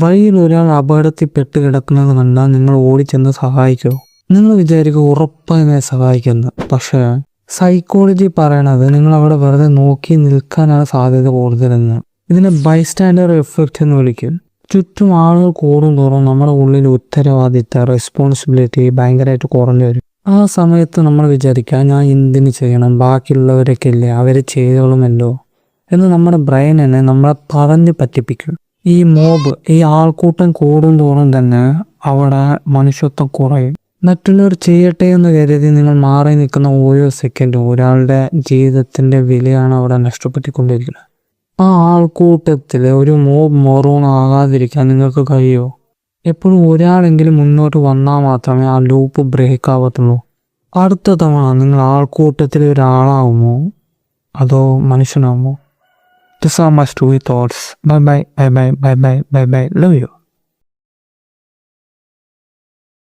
വഴിയിൽ ഒരാൾ അപകടത്തിൽപ്പെട്ട് കിടക്കുന്നത് കണ്ടാൽ നിങ്ങൾ ഓടിച്ചെന്ന് സഹായിക്കുമോ? നിങ്ങൾ വിചാരിക്കും ഉറപ്പായി സഹായിക്കുന്നു. പക്ഷേ സൈക്കോളജി പറയണത് നിങ്ങൾ അവിടെ വെറുതെ നോക്കി നിൽക്കാനാണ് സാധ്യത കൂടുതലെന്ന്. ഇതിനെ ബൈസ്റ്റാൻഡർ എഫക്റ്റ് എന്ന് വിളിക്കും. ചുറ്റും ആളുകൾ കൂടും തോറും നമ്മുടെ ഉള്ളിൽ ഉത്തരവാദിത്തം, റെസ്പോൺസിബിലിറ്റി ഭയങ്കരമായിട്ട് കുറഞ്ഞു വരും. ആ സമയത്ത് നമ്മൾ വിചാരിക്കുക, ഞാൻ എന്തിനു ചെയ്യണം, ബാക്കിയുള്ളവരൊക്കെ ഇല്ലേ, അവർ ചെയ്തോളുമല്ലോ എന്ന് നമ്മുടെ ബ്രെയിൻ തന്നെ നമ്മളെ പറഞ്ഞ് പറ്റിപ്പിക്കും. ഈ മോബ്, ഈ ആൾക്കൂട്ടം കൂടും തോറും തന്നെ അവിടെ മനുഷ്യത്വം കുറയും. മറ്റുള്ളവർ ചെയ്യട്ടെ എന്ന് കരുതി നിങ്ങൾ മാറി നിൽക്കുന്ന ഓരോ സെക്കൻഡും ഒരാളുടെ ജീവിതത്തിൻ്റെ വിലയാണ് അവിടെ നഷ്ടപ്പെട്ടിക്കൊണ്ടിരിക്കുന്നത്. ആ ആൾക്കൂട്ടത്തിൽ ഒരു മോബ് മോറോൺ ആകാതിരിക്കാൻ നിങ്ങൾക്ക് കഴിയുമോ? എപ്പോഴും ഒരാളെങ്കിലും മുന്നോട്ട് വന്നാൽ മാത്രമേ ആ ലൂപ്പ് ബ്രേക്ക് ആവത്തുള്ളൂ. അടുത്ത തവണ നിങ്ങൾ ആൾക്കൂട്ടത്തിൽ ഒരാളാവുമോ അതോ മനുഷ്യനാവുമോ? This are my story thoughts. Bye bye, bye bye, bye bye, bye bye. Love you.